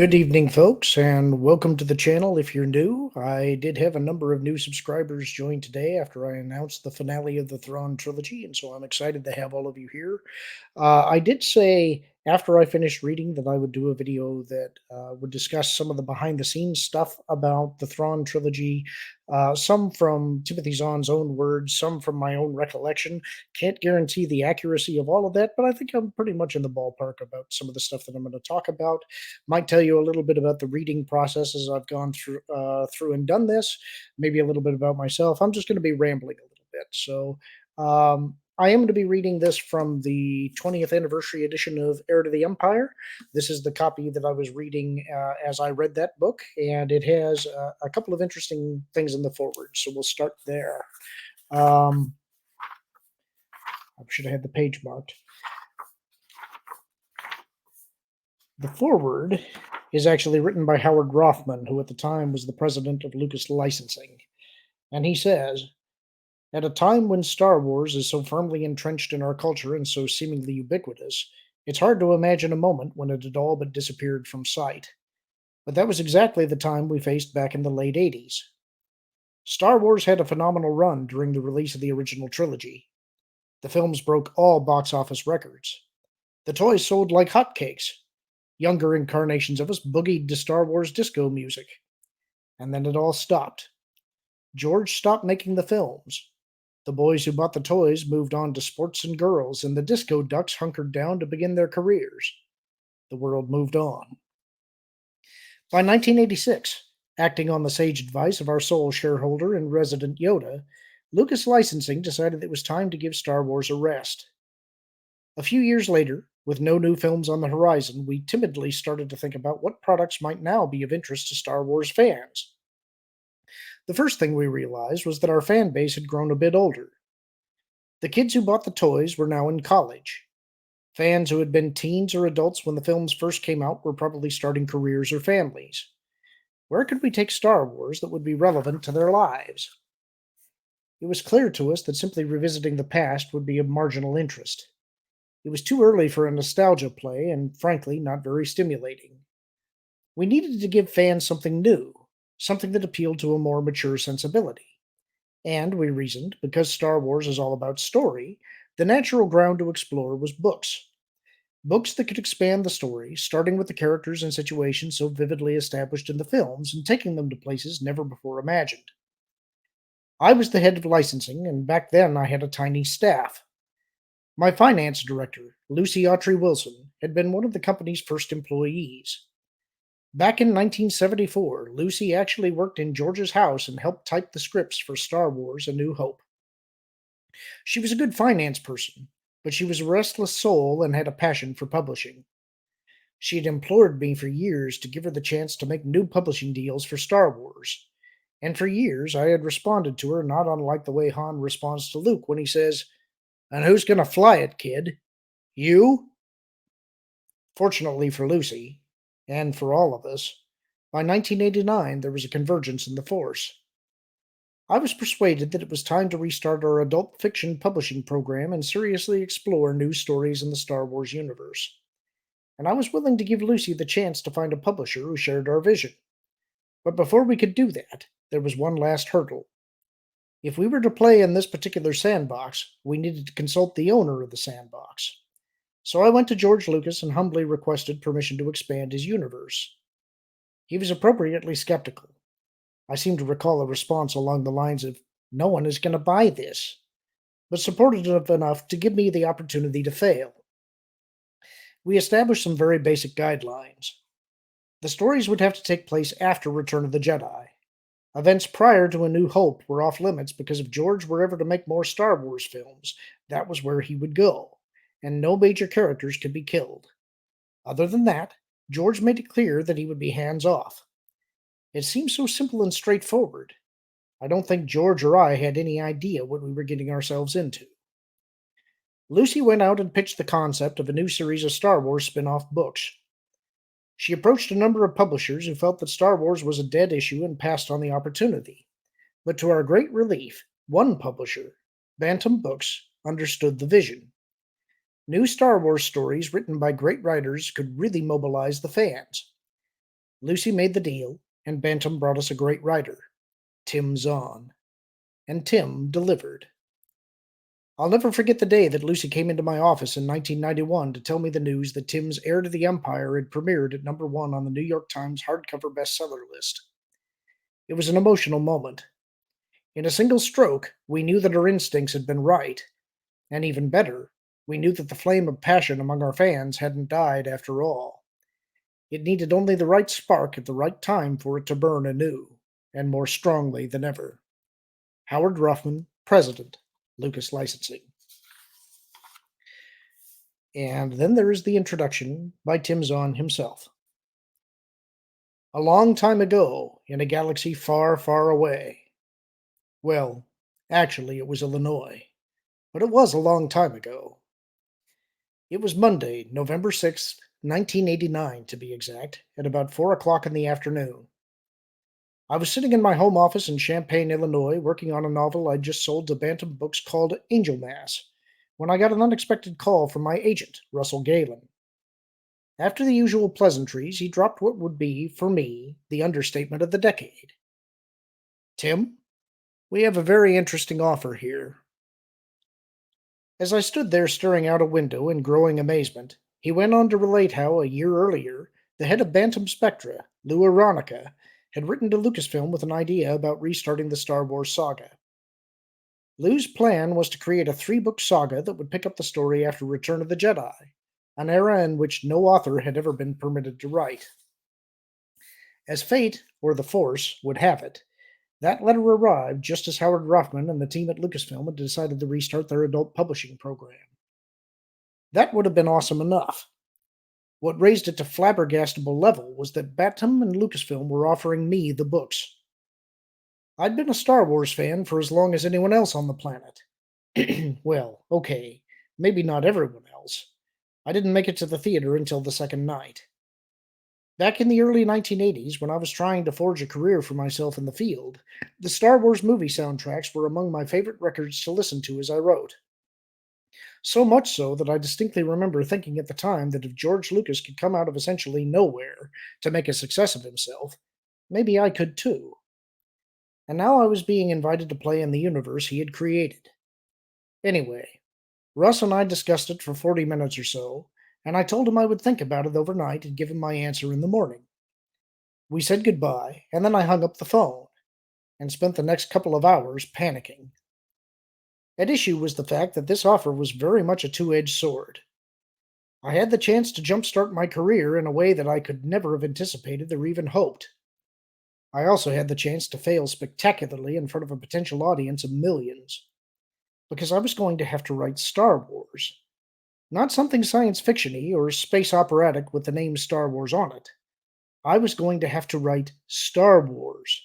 Good evening, folks, and welcome to the channel if you're new. I did have a number of new subscribers join today after I announced the finale of the Thrawn Trilogy, and so I'm excited to have all of you here. I did say after I finished reading that I would do a video that would discuss some of the behind the scenes stuff about the Thrawn trilogy, some from Timothy Zahn's own words, some from my own recollection. Can't guarantee the accuracy of all of that, but I think I'm pretty much in the ballpark about some of the stuff that I'm going to talk about. Might tell you a little bit about the reading process as I've gone through and done this, maybe a little bit about myself. I'm just going to be rambling a little bit. I am going to be reading this from the 20th anniversary edition of Heir to the Empire. This is the copy that I was reading as I read that book, and it has a couple of interesting things in the foreword. So we'll start there. Um, I should have had the page marked. The foreword is actually written by Howard Rothman, who at the time was the president of Lucas Licensing. And he says, at a time when Star Wars is so firmly entrenched in our culture and so seemingly ubiquitous, it's hard to imagine a moment when it had all but disappeared from sight. But that was exactly the time we faced back in the late 80s. Star Wars had a phenomenal run during the release of the original trilogy. The films broke all box office records. The toys sold like hotcakes. Younger incarnations of us boogied to Star Wars disco music. And then it all stopped. George stopped making the films. The boys who bought the toys moved on to sports and girls, and the disco ducks hunkered down to begin their careers. The world moved on. By 1986, acting on the sage advice of our sole shareholder and resident Yoda, Lucas Licensing decided it was time to give Star Wars a rest. A few years later, with no new films on the horizon, we timidly started to think about what products might now be of interest to Star Wars fans. The first thing we realized was that our fan base had grown a bit older. The kids who bought the toys were now in college. Fans who had been teens or adults when the films first came out were probably starting careers or families. Where could we take Star Wars that would be relevant to their lives? It was clear to us that simply revisiting the past would be of marginal interest. It was too early for a nostalgia play and, frankly, not very stimulating. We needed to give fans something new, something that appealed to a more mature sensibility. And, we reasoned, because Star Wars is all about story, the natural ground to explore was books. Books that could expand the story, starting with the characters and situations so vividly established in the films and taking them to places never before imagined. I was the head of licensing, and back then I had a tiny staff. My finance director, Lucy Autry Wilson, had been one of the company's first employees. Back in 1974, Lucy actually worked in George's house and helped type the scripts for Star Wars A New Hope. She was a good finance person, but she was a restless soul and had a passion for publishing. She had implored me for years to give her the chance to make new publishing deals for Star Wars. And for years, I had responded to her not unlike the way Han responds to Luke when he says, "And who's going to fly it, kid? You?" Fortunately for Lucy, and for all of us, by 1989 there was a convergence in the force. I was persuaded that it was time to restart our adult fiction publishing program and seriously explore new stories in the Star Wars universe. And I was willing to give Lucy the chance to find a publisher who shared our vision. But before we could do that, there was one last hurdle. If we were to play in this particular sandbox, we needed to consult the owner of the sandbox. So I went to George Lucas and humbly requested permission to expand his universe. He was appropriately skeptical. I seem to recall a response along the lines of, "No one is going to buy this," but supportive enough to give me the opportunity to fail. We established some very basic guidelines. The stories would have to take place after Return of the Jedi. Events prior to A New Hope were off limits because if George were ever to make more Star Wars films, that was where he would go, and no major characters could be killed. Other than that, George made it clear that he would be hands off. It seemed so simple and straightforward. I don't think George or I had any idea what we were getting ourselves into. Lucy went out and pitched the concept of a new series of Star Wars spin off books. She approached a number of publishers who felt that Star Wars was a dead issue and passed on the opportunity. But to our great relief, one publisher, Bantam Books, understood the vision. New Star Wars stories written by great writers could really mobilize the fans. Lucy made the deal, and Bantam brought us a great writer, Tim Zahn. And Tim delivered. I'll never forget the day that Lucy came into my office in 1991 to tell me the news that Tim's Heir to the Empire had premiered at #1 on the New York Times hardcover bestseller list. It was an emotional moment. In a single stroke, we knew that our instincts had been right, and even better, we knew that the flame of passion among our fans hadn't died after all. It needed only the right spark at the right time for it to burn anew, and more strongly than ever. Howard Ruffman, President, Lucas Licensing. And then there is the introduction by Tim Zahn himself. A long time ago, in a galaxy far, far away. Well, actually, it was Illinois, but it was a long time ago. It was Monday, November 6th, 1989, to be exact, at about 4 o'clock in the afternoon. I was sitting in my home office in Champaign, Illinois, working on a novel I'd just sold to Bantam Books called Angel Mass, when I got an unexpected call from my agent, Russell Galen. After the usual pleasantries, he dropped what would be, for me, the understatement of the decade. Tim, we have a very interesting offer here. As I stood there staring out a window in growing amazement, he went on to relate how, a year earlier, the head of Bantam Spectra, Lou Aronica, had written to Lucasfilm with an idea about restarting the Star Wars saga. Lou's plan was to create a 3-book saga that would pick up the story after Return of the Jedi, an era in which no author had ever been permitted to write. As fate, or the Force, would have it, that letter arrived just as Howard Ruffman and the team at Lucasfilm had decided to restart their adult publishing program. That would have been awesome enough. What raised it to flabbergastable level was that Bantam and Lucasfilm were offering me the books. I'd been a Star Wars fan for as long as anyone else on the planet. Well, okay, maybe not everyone else. I didn't make it to the theater until the second night. Back in the early 1980s, when I was trying to forge a career for myself in the field, the Star Wars movie soundtracks were among my favorite records to listen to as I wrote. So much so that I distinctly remember thinking at the time that if George Lucas could come out of essentially nowhere to make a success of himself, maybe I could too. And now I was being invited to play in the universe he had created. Anyway, Russ and I discussed it for 40 minutes or so, and I told him I would think about it overnight and give him my answer in the morning. We said goodbye, and then I hung up the phone, and spent the next couple of hours panicking. At issue was the fact that this offer was very much a two-edged sword. I had the chance to jumpstart my career in a way that I could never have anticipated or even hoped. I also had the chance to fail spectacularly in front of a potential audience of millions, because I was going to have to write Star Wars. Not something science fiction-y or space operatic with the name Star Wars on it. I was going to have to write Star Wars.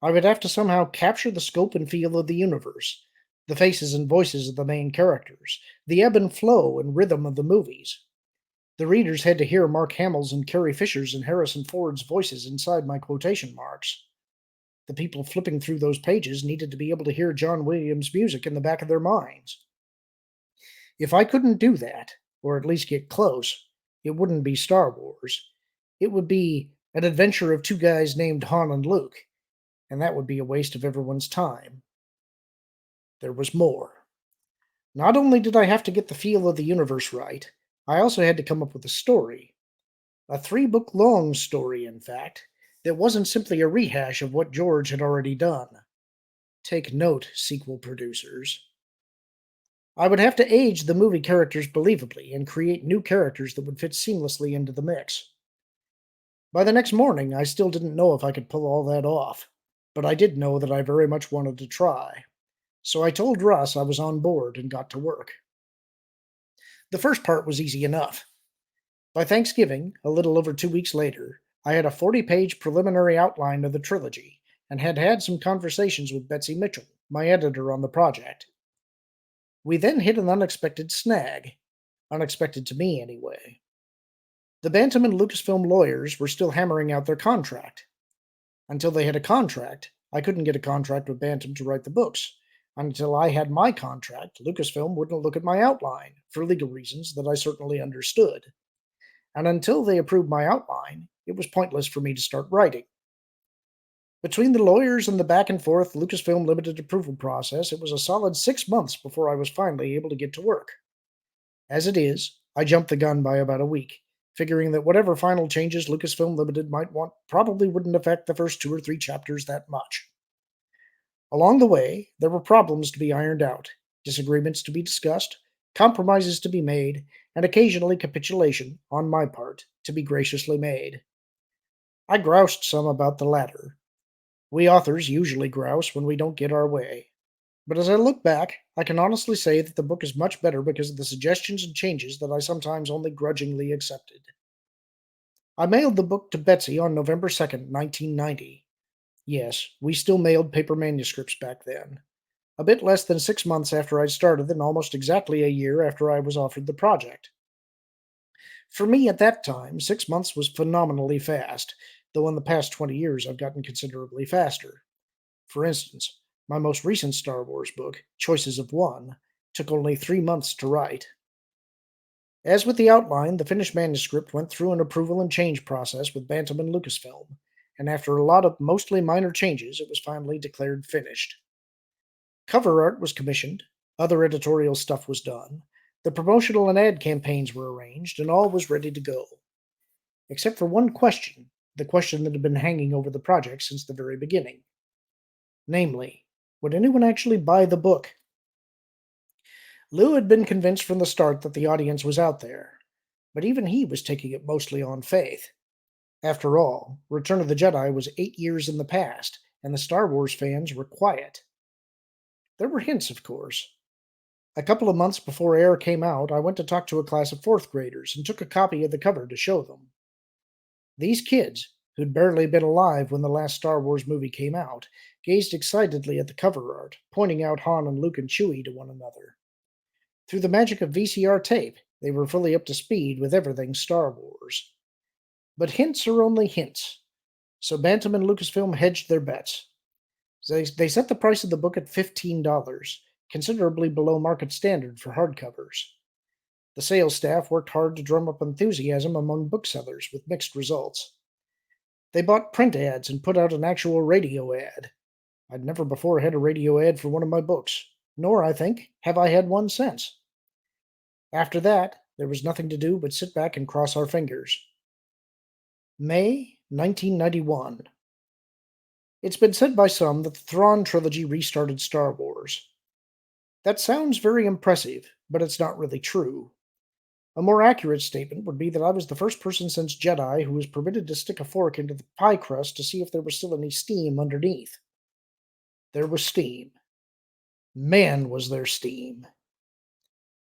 I would have to somehow capture the scope and feel of the universe, the faces and voices of the main characters, the ebb and flow and rhythm of the movies. The readers had to hear Mark Hamill's and Carrie Fisher's and Harrison Ford's voices inside my quotation marks. The people flipping through those pages needed to be able to hear John Williams' music in the back of their minds. If I couldn't do that, or at least get close, it wouldn't be Star Wars. It would be an adventure of two guys named Han and Luke, and that would be a waste of everyone's time. There was more. Not only did I have to get the feel of the universe right, I also had to come up with a story. A 3-book long story, in fact, that wasn't simply a rehash of what George had already done. Take note, sequel producers. I would have to age the movie characters believably and create new characters that would fit seamlessly into the mix. By the next morning, I still didn't know if I could pull all that off, but I did know that I very much wanted to try. So I told Russ I was on board and got to work. The first part was easy enough. By Thanksgiving, a little over 2 weeks later, I had a 40-page preliminary outline of the trilogy and had had some conversations with Betsy Mitchell, my editor on the project. We then hit an unexpected snag. Unexpected to me, anyway. The Bantam and Lucasfilm lawyers were still hammering out their contract. Until they had a contract, I couldn't get a contract with Bantam to write the books. Until I had my contract, Lucasfilm wouldn't look at my outline, for legal reasons that I certainly understood. And until they approved my outline, it was pointless for me to start writing. Between the lawyers and the back and forth Lucasfilm limited approval process, it was a solid 6 months before I was finally able to get to work. As it is, I jumped the gun by about a week, figuring that whatever final changes Lucasfilm Limited might want probably wouldn't affect the first 2 or 3 chapters that much. Along the way, there were problems to be ironed out, disagreements to be discussed, compromises to be made, and occasionally capitulation, on my part, to be graciously made. I groused some about the latter. We authors usually grouse when we don't get our way. But as I look back, I can honestly say that the book is much better because of the suggestions and changes that I sometimes only grudgingly accepted. I mailed the book to Betsy on November 2nd, 1990. Yes, we still mailed paper manuscripts back then. A bit less than 6 months after I'd started, and almost exactly a year after I was offered the project. For me at that time, 6 months was phenomenally fast, though in the past 20 years I've gotten considerably faster. For instance, my most recent Star Wars book, Choices of One, took only 3 months to write. As with the outline, the finished manuscript went through an approval and change process with Bantam and Lucasfilm, and after a lot of mostly minor changes, it was finally declared finished. Cover art was commissioned, other editorial stuff was done, the promotional and ad campaigns were arranged, and all was ready to go. Except for one question, the question that had been hanging over the project since the very beginning. Namely, would anyone actually buy the book? Lou had been convinced from the start that the audience was out there, but even he was taking it mostly on faith. After all, Return of the Jedi was 8 years in the past, and the Star Wars fans were quiet. There were hints, of course. A couple of months before Air came out, I went to talk to a class of fourth graders and took a copy of the cover to show them. These kids, who'd barely been alive when the last Star Wars movie came out, gazed excitedly at the cover art, pointing out Han and Luke and Chewie to one another. Through the magic of VCR tape, they were fully up to speed with everything Star Wars. But hints are only hints, so Bantam and Lucasfilm hedged their bets. They set the price of the book at $15, considerably below market standard for hardcovers. The sales staff worked hard to drum up enthusiasm among booksellers with mixed results. They bought print ads and put out an actual radio ad. I'd never before had a radio ad for one of my books, nor, I think, have I had one since. After that, there was nothing to do but sit back and cross our fingers. May 1991. It's been said by some that the Thrawn Trilogy restarted Star Wars. That sounds very impressive, but it's not really true. A more accurate statement would be that I was the first person since Jedi who was permitted to stick a fork into the pie crust to see if there was still any steam underneath. There was steam. Man, was there steam.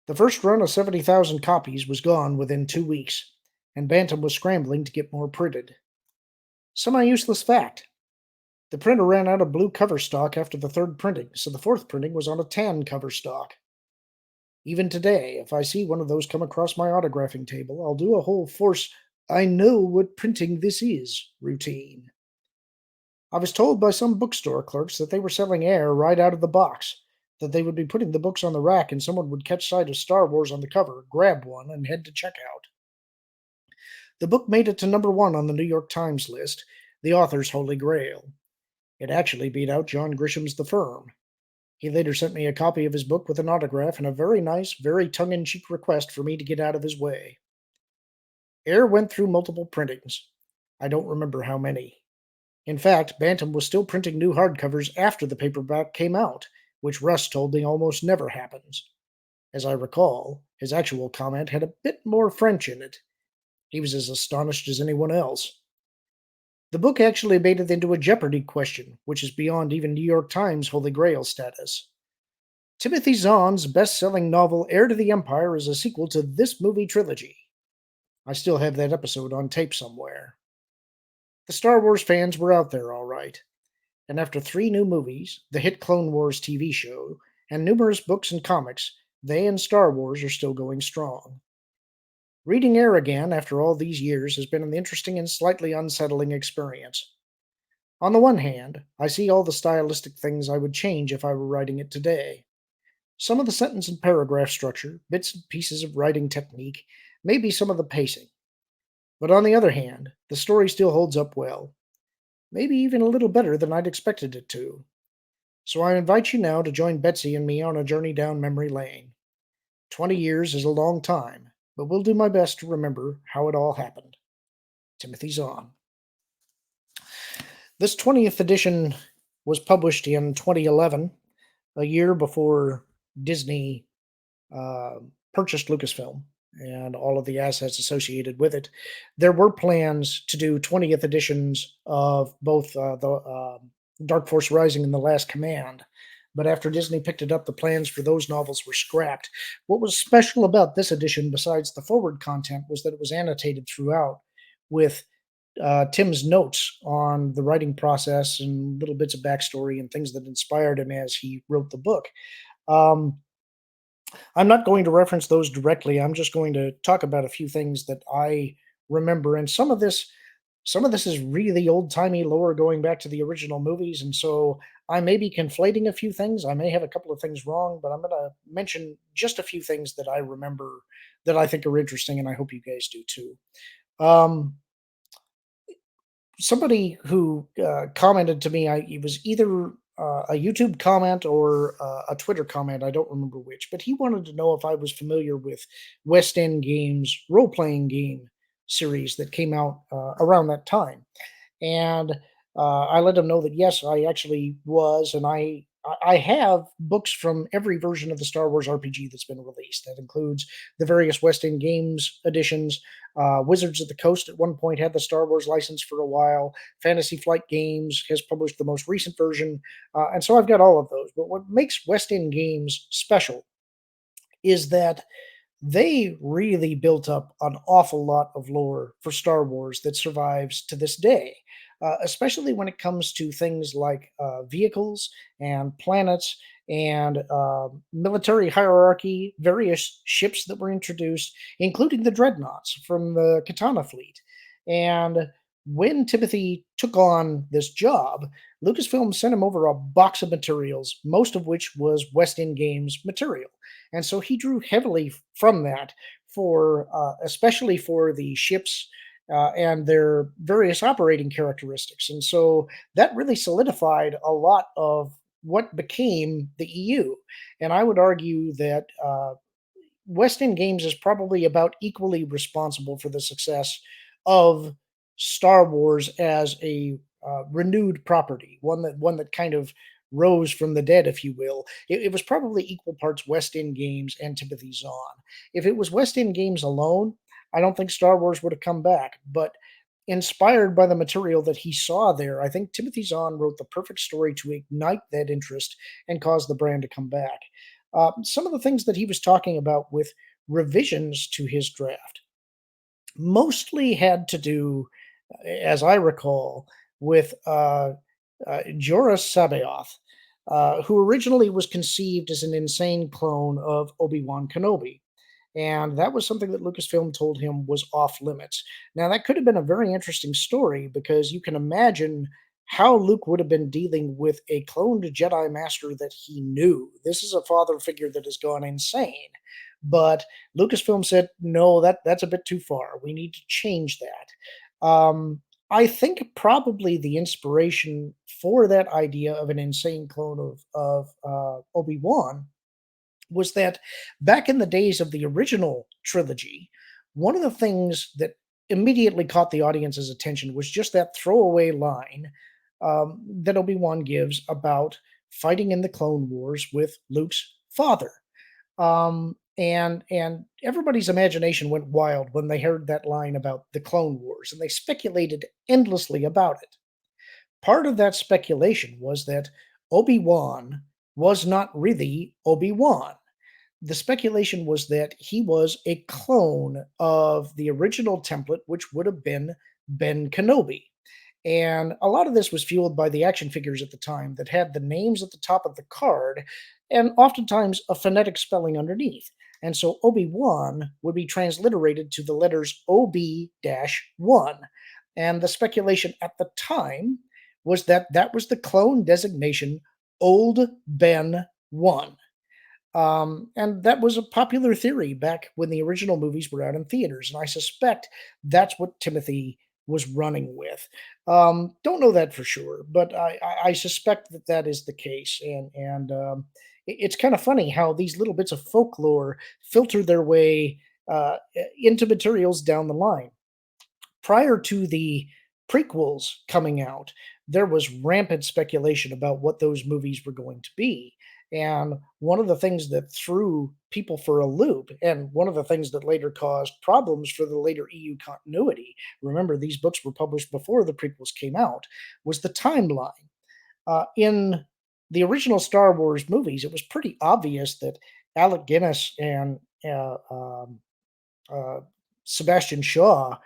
The first run of 70,000 copies was gone within 2 weeks, and Bantam was scrambling to get more printed. Semi-useless fact. The printer ran out of blue cover stock after the third printing, so the fourth printing was on a tan cover stock. Even today, if I see one of those come across my autographing table, I'll do a whole force "I know what printing this is" routine. I was told by some bookstore clerks that they were selling Air right out of the box, that they would be putting the books on the rack and someone would catch sight of Star Wars on the cover, grab one, and head to checkout. The book made it to #1 on the New York Times list, the author's holy grail. It actually beat out John Grisham's The Firm. He later sent me a copy of his book with an autograph and a very nice, very tongue-in-cheek request for me to get out of his way. Air went through multiple printings. I don't remember how many. In fact, Bantam was still printing new hardcovers after the paperback came out, which Russ told me almost never happens. As I recall, his actual comment had a bit more French in it. He was as astonished as anyone else. The book actually made it into a Jeopardy question, which is beyond even New York Times Holy Grail status. Timothy Zahn's best-selling novel Heir to the Empire is a sequel to this movie trilogy. I still have that episode on tape somewhere. The Star Wars fans were out there all right, and after 3 new movies, the hit Clone Wars TV show, and numerous books and comics, they and Star Wars are still going strong. Reading Air again after all these years has been an interesting and slightly unsettling experience. On the one hand, I see all the stylistic things I would change if I were writing it today. Some of the sentence and paragraph structure, bits and pieces of writing technique, maybe some of the pacing. But on the other hand, the story still holds up well, maybe even a little better than I'd expected it to. So I invite you now to join Betsy and me on a journey down memory lane. 20 years is a long time, but we'll do my best to remember how it all happened. Timothy Zahn. This 20th edition was published in 2011, a year before Disney uh, purchased Lucasfilm and all of the assets associated with it. There were plans to do 20th editions of both the Dark Force Rising and The Last Command. But after Disney picked it up, the plans for those novels were scrapped. What was special about this edition, besides the forward content, was that it was annotated throughout with Tim's notes on the writing process and little bits of backstory and things that inspired him as he wrote the book. Um, I'm not going to reference those directly. I'm just going to talk about a few things that I remember, and some of this is really old-timey lore going back to the original movies, and so I may be conflating a few things. I may have a couple of things wrong, but I'm going to mention just a few things that I remember that I think are interesting, and I hope you guys do too. Um, Somebody who commented to me, it was either a YouTube comment or a Twitter comment. I don't remember which, but he wanted to know if I was familiar with West End Games role playing game series that came out around that time. And I let him know that yes, I actually was, and I have books from every version of the Star Wars RPG that's been released. That includes the various West End Games editions. Wizards of the Coast at one point had the Star Wars license for a while. Fantasy Flight Games has published the most recent version, and so I've got all of those. But what makes West End Games special is that they really built up an awful lot of lore for Star Wars that survives to this day, especially when it comes to things like vehicles and planets and military hierarchy, various ships that were introduced, including the dreadnoughts from the Katana fleet. And when Timothy took on this job, Lucasfilm sent him over a box of materials, most of which was West End Games material. And so he drew heavily from that for, especially for the ships and their various operating characteristics. And so that really solidified a lot of what became the EU. And I would argue that West End Games is probably about equally responsible for the success of Star Wars as a renewed property, one that kind of rose from the dead, if you will. It was probably equal parts West End Games and Timothy Zahn. If it was West End Games alone, I don't think Star Wars would have come back. But inspired by the material that he saw there, I think Timothy Zahn wrote the perfect story to ignite that interest and cause the brand to come back. Some of the things that he was talking about with revisions to his draft mostly had to do, as I recall, with Joruus Sabaoth, who originally was conceived as an insane clone of Obi-Wan Kenobi. And that was something that Lucasfilm told him was off limits. Now, that could have been a very interesting story because you can imagine how Luke would have been dealing with a cloned Jedi Master that he knew. This is a father figure that has gone insane. But Lucasfilm said, no, that's a bit too far. We need to change that. I think probably the inspiration for that idea of an insane clone of Obi Wan was that back in the days of the original trilogy, one of the things that immediately caught the audience's attention was just that throwaway line that Obi Wan gives about fighting in the Clone Wars with Luke's father. And everybody's imagination went wild when they heard that line about the Clone Wars, and they speculated endlessly about it. Part of that speculation was that Obi Wan was not really Obi Wan. The speculation was that he was a clone of the original template, which would have been Ben Kenobi. And a lot of this was fueled by the action figures at the time that had the names at the top of the card and oftentimes a phonetic spelling underneath. And so Obi Wan would be transliterated to the letters OB 1. And the speculation at the time was that that was the clone designation Old Ben 1. And that was a popular theory back when the original movies were out in theaters. And I suspect that's what Timothy was running with. Don't know that for sure, but I suspect that that is the case. It's kind of funny how these little bits of folklore filter their way into materials down the line. Prior to the prequels coming out, there was rampant speculation about what those movies were going to be. And one of the things that threw people for a loop, and one of the things that later caused problems for the later EU continuity, remember these books were published before the prequels came out, was the timeline. In the original Star Wars movies, it was pretty obvious that Alec Guinness and uh, Sebastian Shaw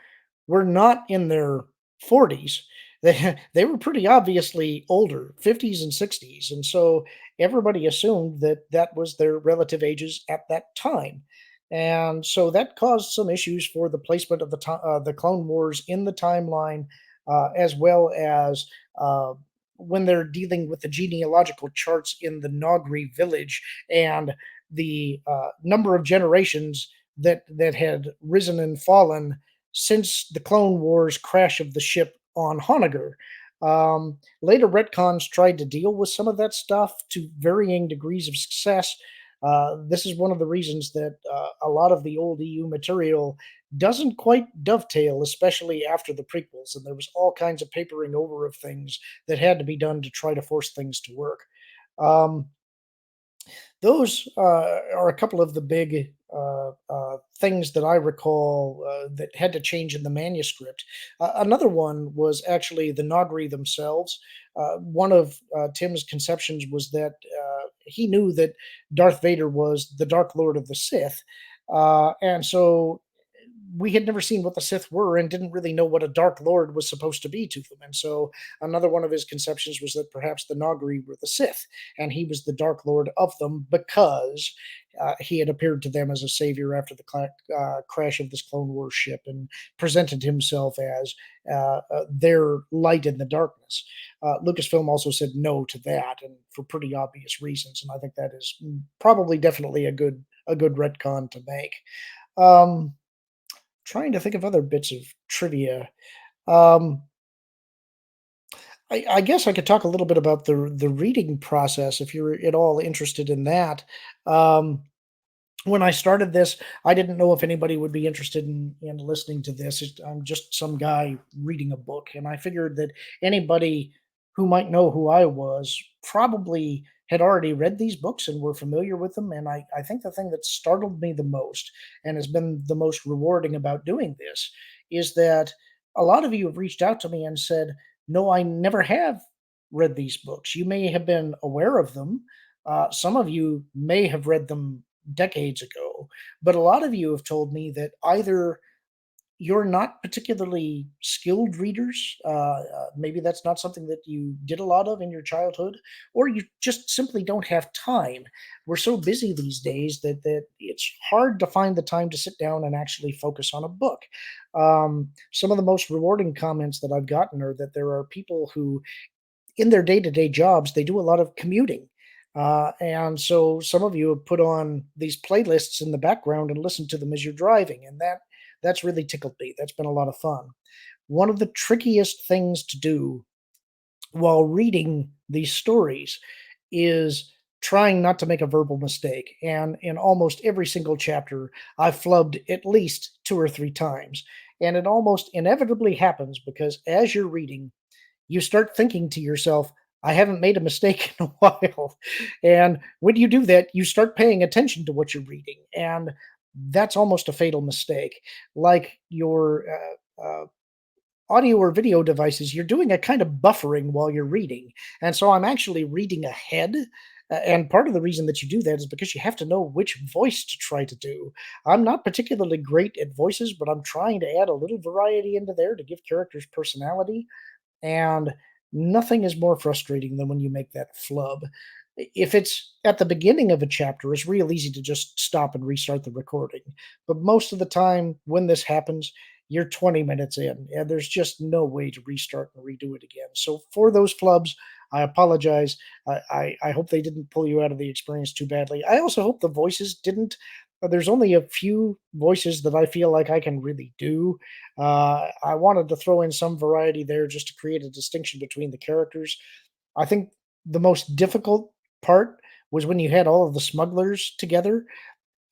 were not in their 40s. They were pretty obviously older, 50s and 60s, and so everybody assumed that that was their relative ages at that time. And so that caused some issues for the placement of the Clone Wars in the timeline, as well as uh, when they're dealing with the genealogical charts in the Nogri village and the number of generations that had risen and fallen since the Clone Wars crash of the ship on Honager. Later retcons tried to deal with some of that stuff to varying degrees of success. This is one of the reasons that a lot of the old EU material doesn't quite dovetail, especially after the prequels. And there was all kinds of papering over of things that had to be done to try to force things to work. Um, those are a couple of the big things that I recall that had to change in the manuscript. Another one was actually the Nogri themselves. One of Tim's conceptions was that he knew that Darth Vader was the Dark Lord of the Sith. And so we had never seen what the Sith were and didn't really know what a Dark Lord was supposed to be to them. And so another one of his conceptions was that perhaps the Nogri were the Sith, and he was the Dark Lord of them because he had appeared to them as a savior after the crash of this Clone Wars ship and presented himself as their light in the darkness. Lucasfilm also said no to that, and for pretty obvious reasons. And I think that is probably definitely a good retcon to make. Um, Trying to think of other bits of trivia. Um, I guess I could talk a little bit about the reading process if you're at all interested in that. Um, when I started this, I didn't know if anybody would be interested in listening to this. I'm just some guy reading a book, and I figured that anybody who might know who I was probably had already read these books and were familiar with them. And I think the thing that startled me the most and has been the most rewarding about doing this is that a lot of you have reached out to me and said, "No, I never have read these books. You may have been aware of them. Some of you may have read them decades ago. But a lot of you have told me that either you're not particularly skilled readers, maybe that's not something that you did a lot of in your childhood, or you just simply don't have time. We're so busy these days that it's hard to find the time to sit down and actually focus on a book. Some of the most rewarding comments that I've gotten are that there are people who in their day-to-day jobs, they do a lot of commuting. And so some of you have put on these playlists in the background and listen to them as you're driving, and that's really tickled me. That's been a lot of fun. One of the trickiest things to do while reading these stories is trying not to make a verbal mistake. And in almost every single chapter, I've flubbed at least two or three times. And it almost inevitably happens because as you're reading, you start thinking to yourself, I haven't made a mistake in a while. And when you do that, you start paying attention to what you're reading. And that's almost a fatal mistake. Like your audio or video devices, you're doing a kind of buffering while you're reading. And so I'm actually reading ahead. And part of the reason that you do that is because you have to know which voice to try to do. I'm not particularly great at voices, but I'm trying to add a little variety into there to give characters personality, and nothing is more frustrating than when you make that flub. If it's at the beginning of a chapter, it's real easy to just stop and restart the recording. But most of the time, when this happens, you're 20 minutes in, and there's just no way to restart and redo it again. So for those flubs, I apologize. I hope they didn't pull you out of the experience too badly. I also hope the voices didn't. There's only a few voices that I feel like I can really do. I wanted to throw in some variety there just to create a distinction between the characters. I think the most difficult part was when you had all of the smugglers together.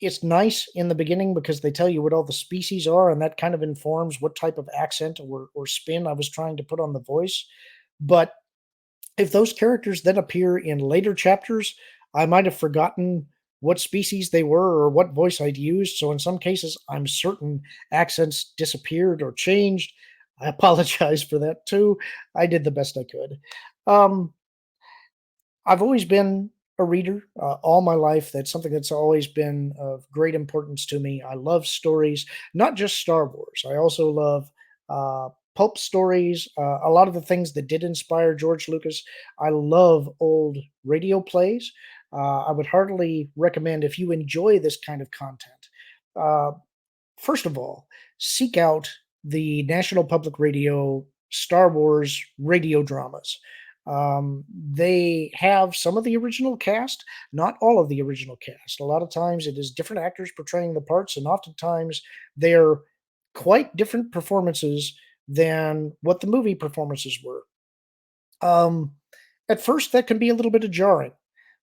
It's nice in the beginning because they tell you what all the species are, and that kind of informs what type of accent or spin I was trying to put on the voice. But if those characters then appear in later chapters, I might have forgotten what species they were or what voice I'd used. So in some cases, I'm certain accents disappeared or changed. I apologize for that too. I did the best I could. Um, I've always been a reader all my life. That's something that's always been of great importance to me. I love stories, not just Star Wars. I also love pulp stories, a lot of the things that did inspire George Lucas. I love old radio plays. I would heartily recommend if you enjoy this kind of content. Uh, First of all, seek out the National Public Radio Star Wars radio dramas. They have some of the original cast, not all of the original cast. A lot of times it is different actors portraying the parts, and oftentimes they're quite different performances than what the movie performances were. Um, at first, that can be a little bit of jarring,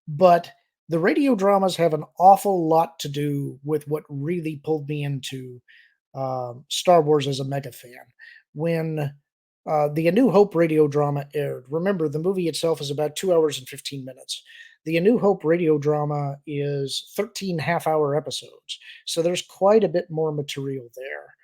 but the radio dramas have an awful lot to do with what really pulled me into Star Wars as a mega fan. When the A New Hope radio drama aired, remember the movie itself is about 2 hours and 15 minutes. The A New Hope radio drama is 13 half-hour episodes, so there's quite a bit more material there.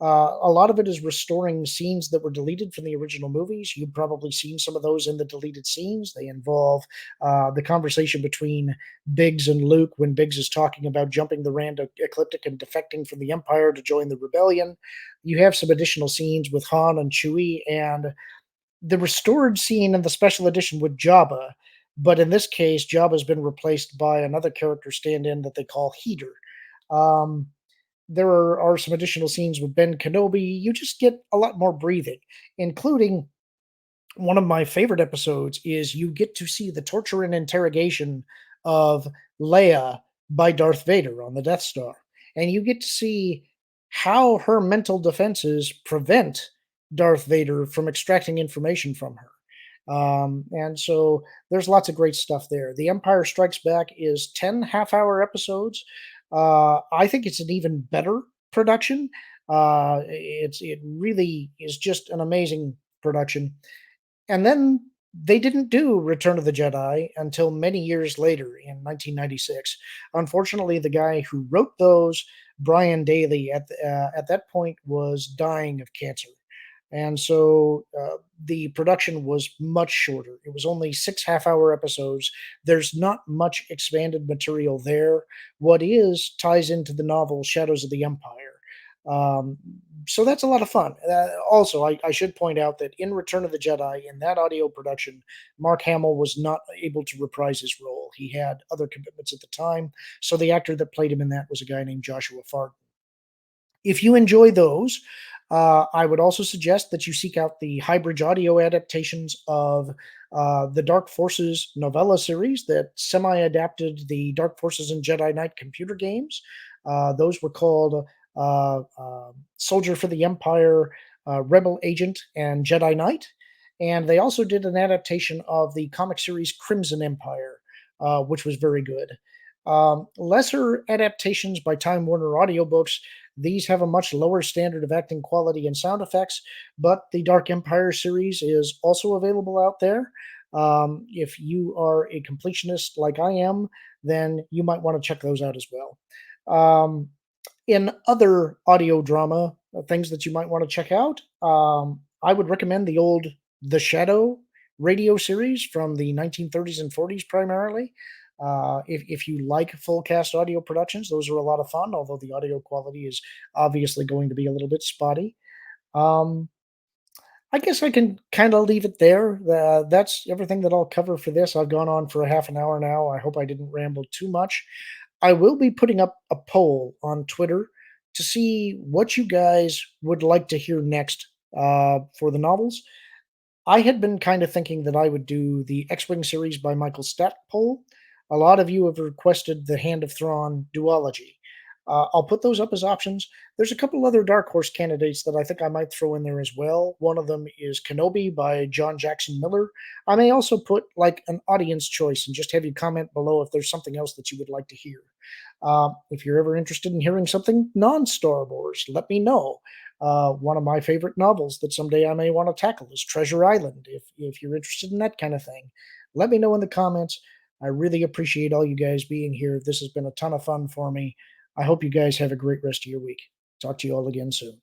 A lot of it is restoring scenes that were deleted from the original movies. You've probably seen some of those in the deleted scenes. They involve the conversation between Biggs and Luke when Biggs is talking about jumping the Rand Ecliptic and defecting from the Empire to join the rebellion. You have some additional scenes with Han and Chewie, and the restored scene in the special edition with Jabba. But in this case, Jabba's been replaced by another character stand-in that they call Heater. Um, there are some additional scenes with Ben Kenobi. You just get a lot more breathing, including one of my favorite episodes is you get to see the torture and interrogation of Leia by Darth Vader on the Death Star. And you get to see how her mental defenses prevent Darth Vader from extracting information from her. And so there's lots of great stuff there. The Empire Strikes Back is 10 half-hour episodes. I think it's an even better production. It really is just an amazing production. And then they didn't do Return of the Jedi until many years later in 1996. Unfortunately, the guy who wrote those, Brian Daley, at that point was dying of cancer. And so the production was much shorter. It was only 6 half-hour episodes. There's not much expanded material there. What is ties into the novel Shadows of the Empire. Um, so that's a lot of fun. Also, I should point out that in Return of the Jedi, in that audio production, Mark Hamill was not able to reprise his role. He had other commitments at the time. So the actor that played him in that was a guy named Joshua Farden. If you enjoy those, I would also suggest that you seek out the Highbridge audio adaptations of the Dark Forces novella series that semi adapted the Dark Forces and Jedi Knight computer games. Those were called Soldier for the Empire, Rebel Agent, and Jedi Knight. And they also did an adaptation of the comic series Crimson Empire, which was very good. Lesser adaptations by Time Warner audiobooks. These have a much lower standard of acting quality and sound effects, but the Dark Empire series is also available out there. If you are a completionist like I am, then you might want to check those out as well. Um, in other audio drama, things that you might want to check out, I would recommend the old The Shadow radio series from the 1930s and 40s primarily. If you like full cast audio productions, those are a lot of fun, although the audio quality is obviously going to be a little bit spotty. Um, I guess I can kind of leave it there. That's everything that I'll cover for this. I've gone on for a half an hour now. I hope I didn't ramble too much. I will be putting up a poll on Twitter to see what you guys would like to hear next for the novels. I had been kind of thinking that I would do the X-Wing series by Michael Stackpole. A lot of you have requested the Hand of Thrawn duology. I'll put those up as options. There's a couple other dark horse candidates that I think I might throw in there as well. One of them is Kenobi by John Jackson Miller. I may also put like an audience choice and just have you comment below if there's something else that you would like to hear. If you're ever interested in hearing something non-Star Wars, let me know. One of my favorite novels that someday I may want to tackle is Treasure Island. If you're interested in that kind of thing, let me know in the comments. I really appreciate all you guys being here. This has been a ton of fun for me. I hope you guys have a great rest of your week. Talk to you all again soon.